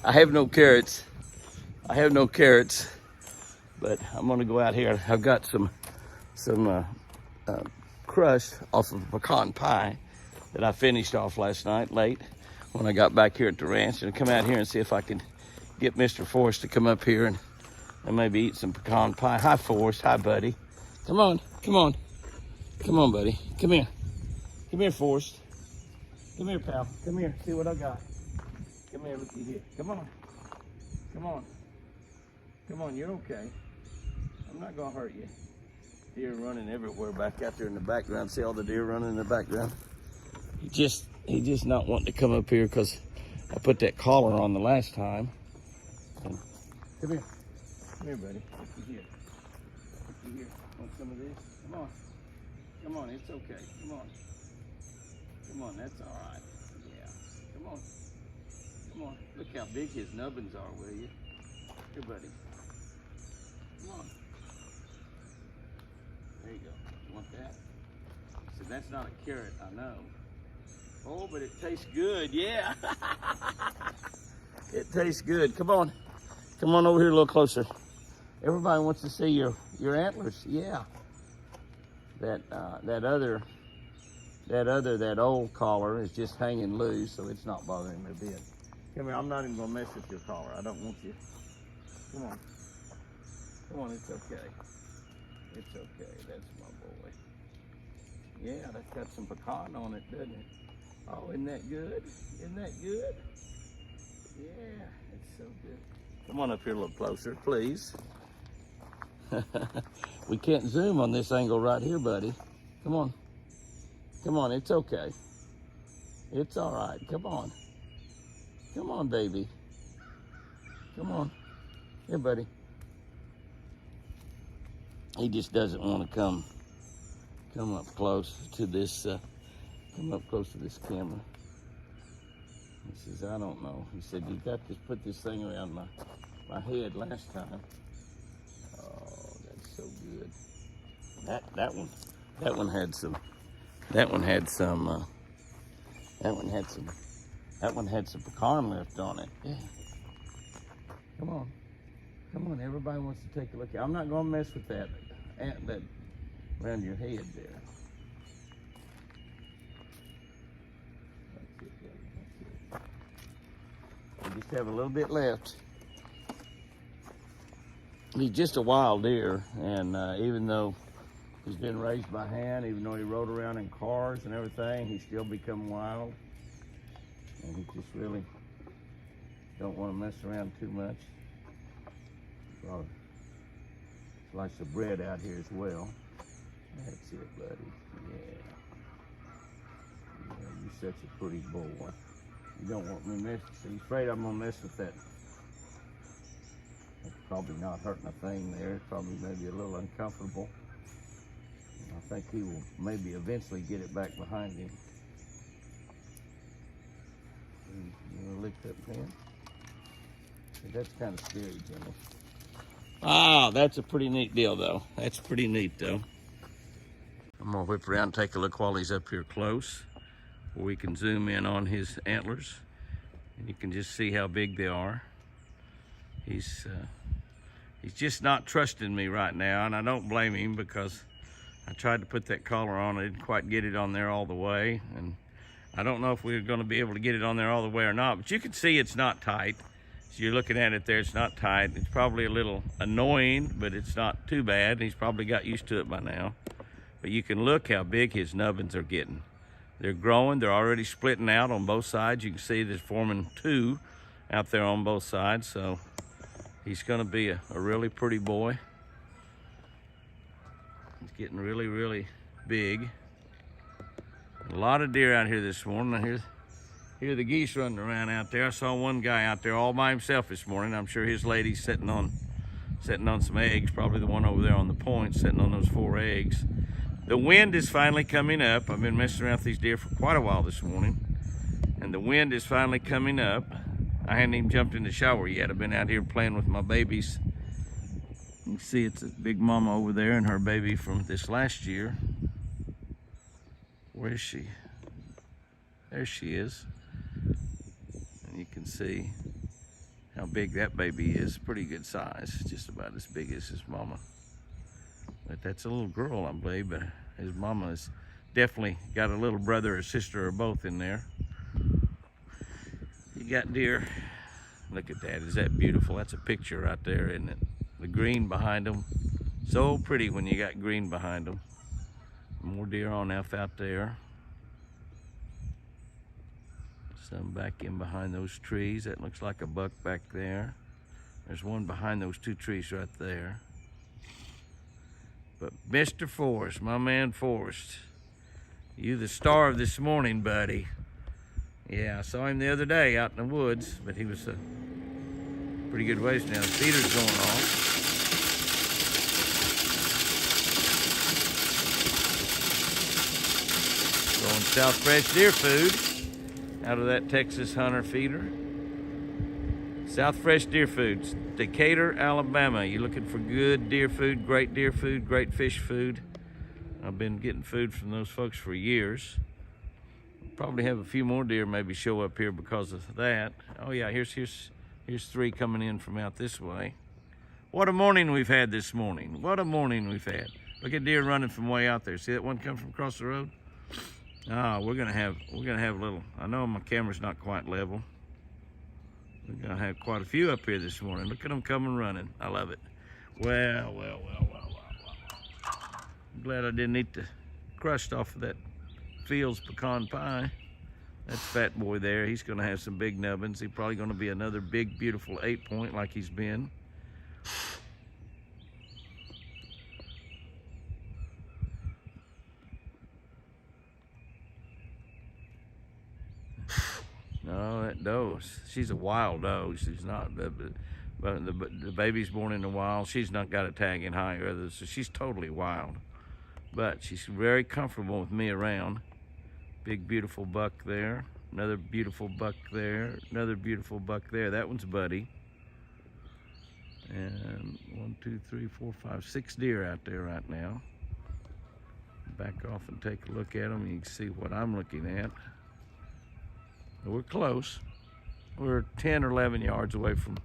I have no carrots. I have no carrots, but I'm gonna go out here. I've got some crust off of pecan pie that I finished off last night late when I got back here at the ranch, and come out here and see if I can get Mr. Forrest to come up here and maybe eat some pecan pie. Hi, Forrest. Hi, buddy. Come on, come on. Come on, buddy. Come here. Come here, Forrest. Come here, pal. Come here. See what I got. Come here, looky here. Come on. Come on. Come on, you're okay. I'm not gonna hurt you. Deer running everywhere back out there in the background. See all the deer running in the background? He just not wanting to come up here because I put that collar on the last time. And come here. Come here, buddy. Looky here. Looky here. Want some of this? Come on. Come on, it's okay. Come on. Come on, that's all right. Yeah. Come on. Come on. Look how big his nubbins are, will you? Here, buddy. Come on. There you go. You want that? So that's not a carrot, I know. Oh, but it tastes good, yeah. It tastes good. Come on. Come on over here a little closer. Everybody wants to see your antlers, yeah. That old collar is just hanging loose, so it's not bothering me a bit. Come here, I'm not even gonna mess with your collar. I don't want you. Come on. Come on, it's okay. It's okay, that's my boy. Yeah, that's got some pecan on it, doesn't it? Oh, isn't that good? Isn't that good? Yeah, it's so good. Come on up here a little closer, please. We can't zoom on this angle right here, buddy. Come on. Come on, it's okay. It's all right, come on. Come on, baby. Come on. Here, buddy. He just doesn't want to come up close to this, camera. He says, I don't know. He said, you got to put this thing around my head last time. Oh, that's so good. That one had some pecan left on it. Yeah. Come on. Come on, everybody wants to take a look. I'm not gonna mess with that around your head there. That's it, buddy. That's it. We just have a little bit left. He's just a wild deer, and even though he's been raised by hand, even though he rode around in cars and everything, he still become wild. And he just really don't want to mess around too much. So, slice of bread out here as well. That's it, buddy. Yeah. Yeah, you're such a pretty boy. You don't want me messing. So you're afraid I'm gonna mess with that. It's probably not hurting a thing there. It's probably maybe a little uncomfortable. I think he will maybe eventually get it back behind him. You want to lick that pen? That's kind of scary, Jimmy. Ah, that's a pretty neat deal, though. That's pretty neat, though. I'm going to whip around and take a look while he's up here close, where we can zoom in on his antlers, and you can just see how big they are. He's just not trusting me right now, and I don't blame him because I tried to put that collar on. I didn't quite get it on there all the way, and I don't know if we're going to be able to get it on there all the way or not, but you can see it's not tight. So you're looking at it there, it's not tight. It's probably a little annoying, but it's not too bad. He's probably got used to it by now. But you can look how big his nubbins are getting. They're growing, they're already splitting out on both sides. You can see there's forming two out there on both sides, so he's gonna be a really pretty boy. He's getting really, really big. A lot of deer out here this morning. I hear the geese running around out there. I saw one guy out there all by himself this morning. I'm sure his lady's sitting on some eggs, probably the one over there on the point, sitting on those 4 eggs. The wind is finally coming up. I've been messing around with these deer for quite a while this morning, and the wind is finally coming up. I hadn't even jumped in the shower yet. I've been out here playing with my babies. You can see it's a big mama over there and her baby from this last year. Where is she? There she is. And You can see how big that baby is. Pretty good size, just about as big as his mama. But that's a little girl, I believe, but his mama has definitely got a little brother or sister or both in there. You got deer. Look at that. Is that beautiful? That's a picture right there, isn't it? The green behind them. So pretty when you got green behind them. More deer on F out there. Some back in behind those trees. That looks like a buck back there. There's one behind those two trees right there. But Mr. Forrest, my man Forrest, you the star of this morning, buddy. Yeah, I saw him the other day out in the woods, but he was a pretty good ways now. The feeder's going off. Throwing South Fresh deer food out of that Texas Hunter feeder. South Fresh Deer Foods, Decatur, Alabama. You're looking for good deer food, great fish food. I've been getting food from those folks for years. Probably have a few more deer maybe show up here because of that. Oh yeah, here's three coming in from out this way. What a morning we've had this morning. What a morning we've had. Look at deer running from way out there. See that one come from across the road? Ah, we're gonna have a little. I know my camera's not quite level. We're gonna have quite a few up here this morning. Look at them coming running. I love it. Well. I'm glad I didn't eat the crust off of that Fields pecan pie. That's Fat Boy there. He's gonna have some big nubbins. He's probably gonna be another big, beautiful 8-point like he's been. No, that doe, she's a wild doe. She's not, but the baby's born in the wild. She's not got a tag in high either, so she's totally wild. But she's very comfortable with me around. Big, beautiful buck there. Another beautiful buck there. Another beautiful buck there. That one's Buddy. And 1, 2, 3, 4, 5, 6 deer out there right now. Back off and take a look at them. You can see what I'm looking at. We're close. We're 10 or 11 yards away from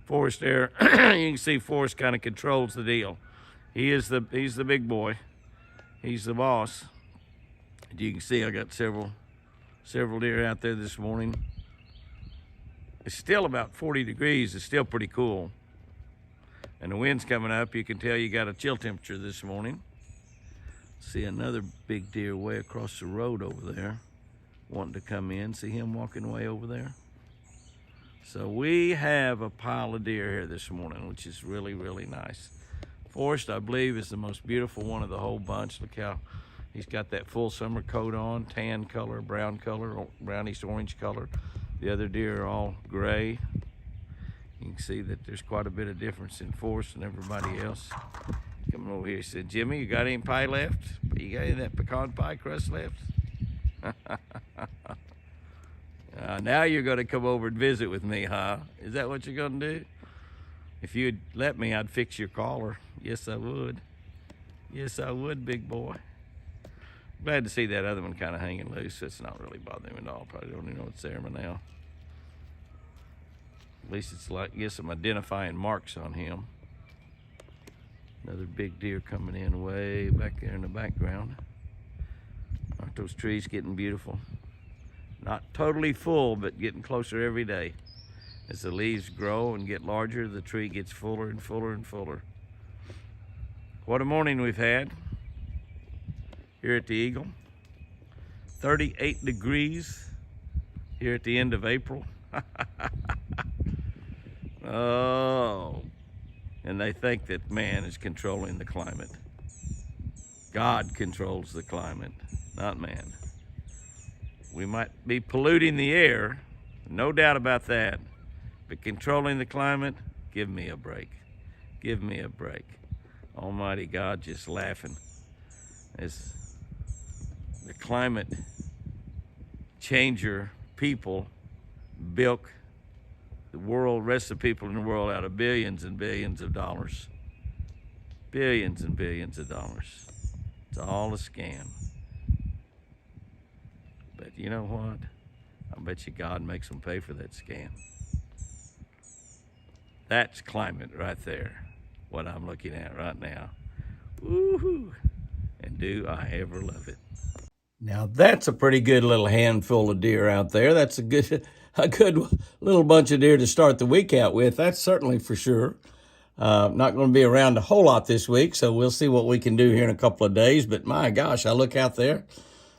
Forrest there. You can see Forrest kind of controls the deal. He's the big boy. He's the boss. You can see I got several deer out there this morning. It's still about 40 degrees. It's still pretty cool. And the wind's coming up. You can tell you got a chill temperature this morning. See another big deer way across the road over there, wanting to come in. See him walking way over there? So we have a pile of deer here this morning, which is really, really nice. Forrest, I believe, is the most beautiful one of the whole bunch. Look how he's got that full summer coat on, tan color, brownish orange color. The other deer are all gray. You can see that there's quite a bit of difference in Forrest and everybody else. Coming over here, he said, Jimmy, you got any pie left? You got any of that pecan pie crust left? Now you're going to come over and visit with me, huh? Is that what you're going to do? If you'd let me, I'd fix your collar. Yes, I would. Yes, I would, big boy. Glad to see that other one kind of hanging loose. It's not really bothering me at all. Probably don't even know what's there by now. At least it's like, get some identifying marks on him. Another big deer coming in way back there in the background. Aren't those trees getting beautiful? Not totally full, but getting closer every day. As the leaves grow and get larger, the tree gets fuller and fuller and fuller. What a morning we've had here at the Eagle. 38 degrees here at the end of April. Oh, and they think that man is controlling the climate. God controls the climate, not man. We might be polluting the air, no doubt about that, but controlling the climate, give me a break. Give me a break. Almighty God just laughing as the climate changer people bilk the rest of the people in the world out of billions and billions of dollars. Billions and billions of dollars. It's all a scam. But you know what? I bet you God makes them pay for that scan. That's climate right there, what I'm looking at right now. Woohoo! And do I ever love it. Now that's a pretty good little handful of deer out there. That's a good little bunch of deer to start the week out with. That's certainly for sure. Not going to be around a whole lot this week, so we'll see what we can do here in a couple of days. But my gosh, I look out there,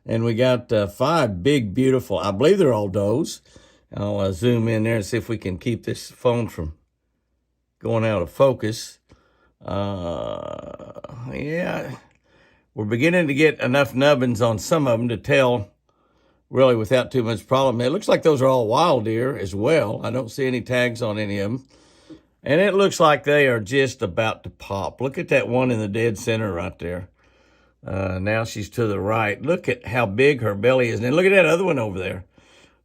and we got 5 big, beautiful, I believe they're all does. I'll zoom in there and see if we can keep this phone from going out of focus. Yeah, we're beginning to get enough nubbins on some of them to tell really without too much problem. It looks like those are all wild deer as well. I don't see any tags on any of them. And it looks like they are just about to pop. Look at that one in the dead center right there. Now she's to the right. Look at how big her belly is. And look at that other one over there.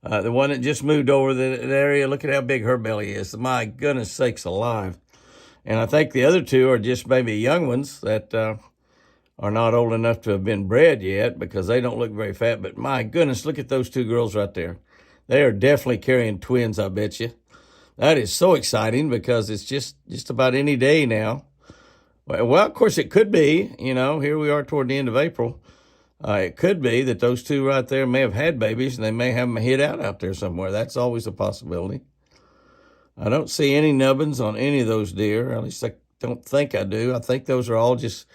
The one that just moved over the area. Look at how big her belly is. My goodness sakes alive. And I think the other 2 are just maybe young ones that are not old enough to have been bred yet because they don't look very fat. But my goodness, look at those 2 girls right there. They are definitely carrying twins, I bet you. That is so exciting because it's just about any day now. Well, of course, it could be, you know, here we are toward the end of April. It could be that those 2 right there may have had babies and they may have them hid out there somewhere. That's always a possibility. I don't see any nubbins on any of those deer. At least I don't think I do. I think those are all just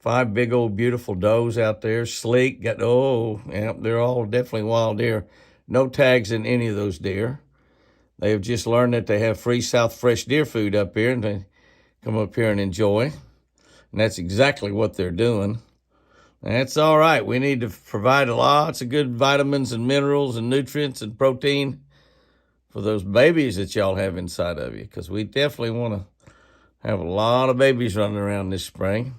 5 big old beautiful does out there. Sleek, yeah, they're all definitely wild deer. No tags in any of those deer. They have just learned that they have free South fresh deer food up here and they come up here and enjoy. And that's exactly what they're doing. That's all right. We need to provide lots of good vitamins and minerals and nutrients and protein for those babies that y'all have inside of you, because we definitely want to have a lot of babies running around this spring.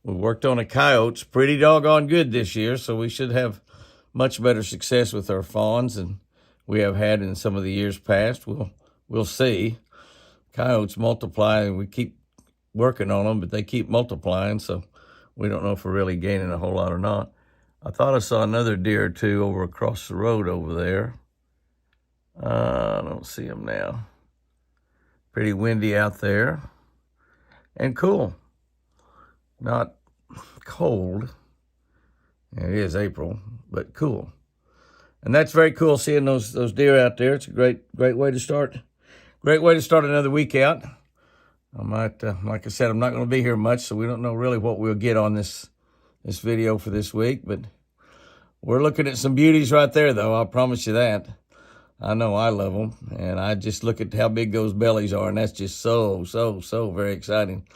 We worked on a coyotes pretty doggone good this year, so we should have much better success with our fawns than we have had in some of the years past. We'll see. Coyotes multiply, and we keep working on them, but they keep multiplying, so we don't know if we're really gaining a whole lot or not. I thought I saw another deer or 2 over across the road over there. I don't see them now. Pretty windy out there. And cool. Not cold. It is April, but cool. And that's very cool seeing those deer out there. It's a great way to start. Great way to start another week out. I might, like I said, I'm not going to be here much, so we don't know really what we'll get on this video for this week. But we're looking at some beauties right there, though. I'll promise you that. I know I love them, and I just look at how big those bellies are, and that's just so very exciting.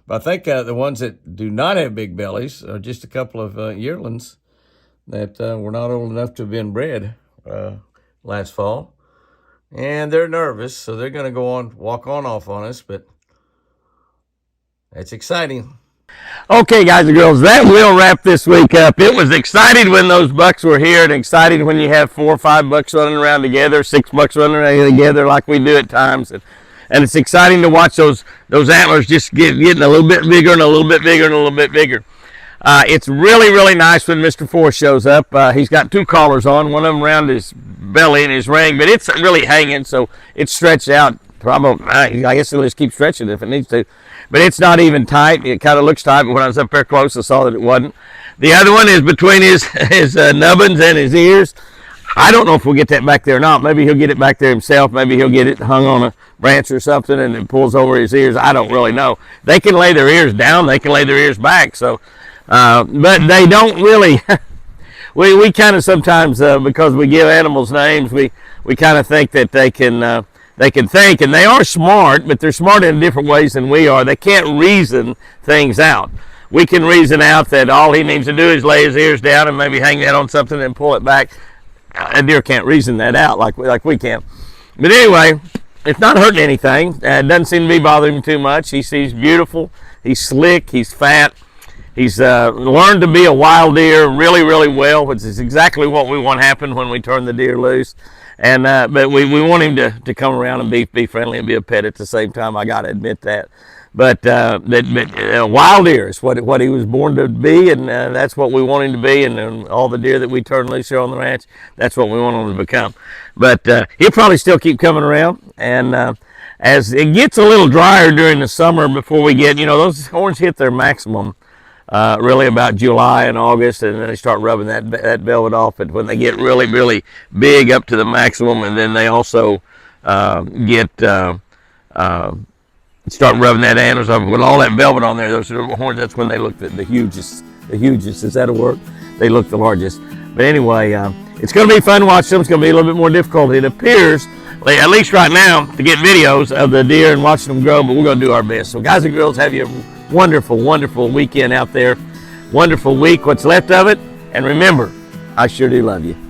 But I think the ones that do not have big bellies are just a couple of yearlings that were not old enough to have been bred last fall. And they're nervous, so they're going to walk off on us, but it's exciting. Okay, guys and girls, that will wrap this week up. It was exciting when those bucks were here, and exciting when you have 4 or 5 bucks running around together, 6 bucks running around together like we do at times. And it's exciting to watch those antlers just getting a little bit bigger and a little bit bigger and a little bit bigger. It's really nice when Mr. Forrest shows up. He's got 2 collars on, one of them around his belly and his ring, but it's really hanging, so it's stretched out. Probably, I guess it'll just keep stretching if it needs to. But it's not even tight. It kind of looks tight, but when I was up there close, I saw that it wasn't. The other one is between his nubbins and his ears. I don't know if we'll get that back there or not. Maybe he'll get it back there himself. Maybe he'll get it hung on a branch or something and it pulls over his ears. I don't really know. They can lay their ears down. They can lay their ears back. So, but they don't really. we kind of sometimes, because we give animals names, we kind of think that they can think, and they are smart, but they're smart in different ways than we are. They can't reason things out. We can reason out that all he needs to do is lay his ears down and maybe hang that on something and pull it back. A deer can't reason that out like we can. But anyway, it's not hurting anything. It doesn't seem to be bothering him too much. He's beautiful. He's slick. He's fat. He's learned to be a wild deer really well, which is exactly what we want to happen when we turn the deer loose. And but we want him to come around and be friendly and be a pet at the same time. I got to admit that. But wild deer is what he was born to be, and that's what we want him to be. And all the deer that we turn loose here on the ranch, that's what we want him to become. But he'll probably still keep coming around. And as it gets a little drier during the summer, before we get, those horns hit their maximum really about July and August, and then they start rubbing that velvet off. But when they get really, really big up to the maximum, and then they also start rubbing that antlers off with all that velvet on there, those horns, that's when they look the hugest. Is that a word? They look the largest. But anyway, it's going to be fun to watch them. It's going to be a little bit more difficult, it appears, at least right now, to get videos of the deer and watching them grow, but we're going to do our best. So guys and girls, have you a wonderful, wonderful weekend out there. Wonderful week, what's left of it. And remember, I sure do love you.